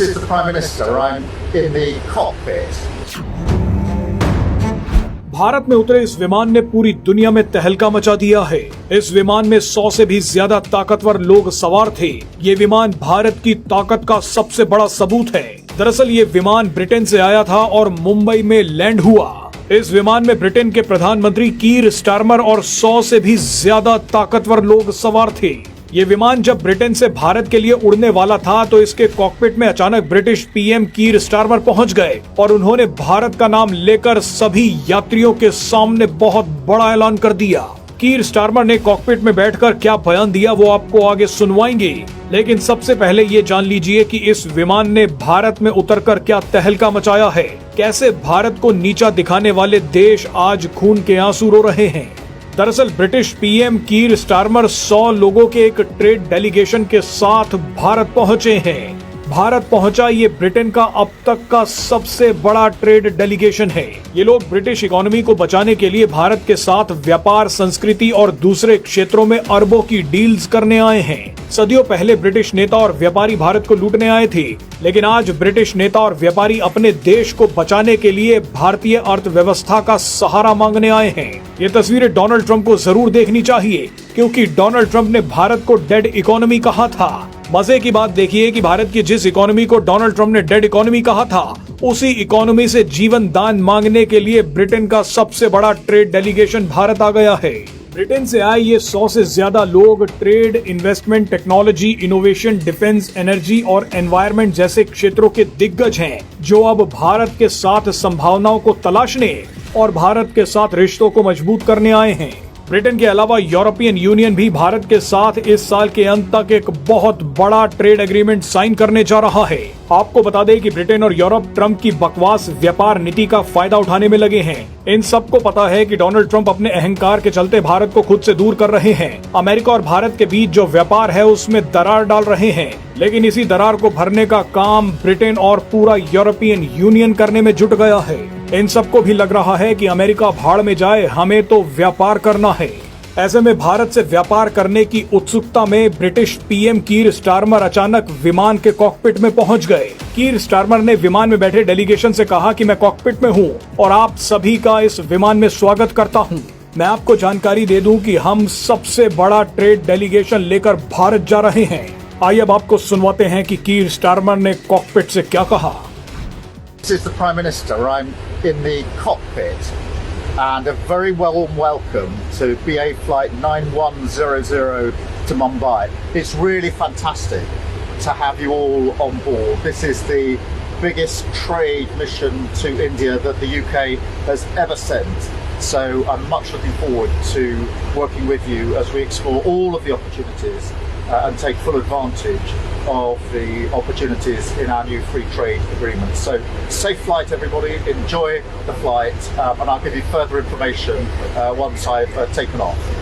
This is the Prime Minister. I'm in the cockpit. Bharat में उतरे इस विमान ने पूरी दुनिया में तहलका मचा दिया है। इस विमान में 100 से भी ज्यादा ताकतवर लोग सवार थे। ये विमान भारत की ताकत का सबसे बड़ा सबूत है। दरअसल ये विमान ब्रिटेन से आया था और मुंबई में लैंड हुआ। इस विमान में ब्रिटेन के प्रधानमंत्री कीर स्टारमर और 100 से भी ज्यादा ताकतवर लोग सवार थे। ये विमान जब ब्रिटेन से भारत के लिए उड़ने वाला था तो इसके कॉकपिट में अचानक ब्रिटिश पीएम कीर स्टारमर पहुंच गए और उन्होंने भारत का नाम लेकर सभी यात्रियों के सामने बहुत बड़ा ऐलान कर दिया। कीर स्टारमर ने कॉकपिट में बैठकर क्या बयान दिया वो आपको आगे सुनवाएंगे, लेकिन सबसे पहले ये जान लीजिए कि इस विमान ने भारत में उतरकर क्या तहलका मचाया है। कैसे भारत को नीचा दिखाने वाले देश आज खून के आंसू रो रहे हैं। दरअसल ब्रिटिश पीएम कीर स्टारमर 100 लोगों के एक ट्रेड डेलीगेशन के साथ भारत पहुंचे हैं। भारत पहुंचा ये ब्रिटेन का अब तक का सबसे बड़ा ट्रेड डेलीगेशन है। ये लोग ब्रिटिश इकोनॉमी को बचाने के लिए भारत के साथ व्यापार, संस्कृति और दूसरे क्षेत्रों में अरबों की डील्स करने आए हैं। सदियों पहले ब्रिटिश नेता और व्यापारी भारत को लूटने आए थे, लेकिन आज ब्रिटिश नेता और व्यापारी अपने देश को बचाने के लिए भारतीय अर्थव्यवस्था का सहारा मांगने आए हैं। ये तस्वीरें डोनाल्ड ट्रंप को जरूर देखनी चाहिए, क्योंकि डोनाल्ड ट्रंप ने भारत को डेड इकोनॉमी कहा था। मजे की बात देखिए कि भारत की जिस इकोनॉमी को डोनाल्ड ट्रंप ने डेड इकोनॉमी कहा था, उसी इकोनॉमी से जीवन दान मांगने के लिए ब्रिटेन का सबसे बड़ा ट्रेड डेलीगेशन भारत आ गया है। ब्रिटेन से आए ये 100 से ज्यादा लोग trade, investment, technology, innovation, defence, energy और एनवायरनमेंट जैसे क्षेत्रों के दिग्गज हैं, जो अब भारत के साथ संभावनाओं को तलाशने और भारत के साथ रिश्तों को मजबूत करने आए हैं। ब्रिटेन के अलावा यूरोपियन यूनियन भी भारत के साथ इस साल के अंत तक एक बहुत बड़ा ट्रेड एग्रीमेंट साइन करने जा रहा है। आपको बता दें कि ब्रिटेन और यूरोप ट्रंप की बकवास व्यापार नीति का फायदा उठाने में लगे हैं। इन सबको पता है कि डोनाल्ड ट्रंप अपने अहंकार के चलते भारत को खुद से दूर कर रहे हैं। अमेरिका और भारत के बीच जो व्यापार है उसमें दरार डाल रहे हैं, लेकिन इसी दरार को भरने का काम ब्रिटेन और पूरा यूरोपियन यूनियन करने में जुट गया है। इन सबको भी लग रहा है कि अमेरिका भाड़ में जाए, हमें तो व्यापार करना है। ऐसे में भारत से व्यापार करने की उत्सुकता में ब्रिटिश पीएम कीर स्टारमर अचानक विमान के कॉकपिट में पहुंच गए। कीर स्टारमर ने विमान में बैठे डेलीगेशन से कहा कि मैं कॉकपिट में हूं और आप सभी का इस विमान में स्वागत करता हूं। मैं आपको जानकारी दे दूं कि हम सबसे बड़ा ट्रेड डेलीगेशन लेकर भारत जा रहे हैं। आइए अब आपको सुनवाते हैं कि कीर स्टारमर ने कॉकपिट से क्या कहा। This is the Prime Minister. I'm in the cockpit, and a very warm welcome to BA Flight 9100 to Mumbai. It's really fantastic to have you all on board. This is the biggest trade mission to India that the UK has ever sent. So I'm much looking forward to working with you as we explore all of the opportunities and take full advantage of the opportunities in our new free trade agreement. So safe flight everybody, enjoy the flight, and I'll give you further information once I've taken off.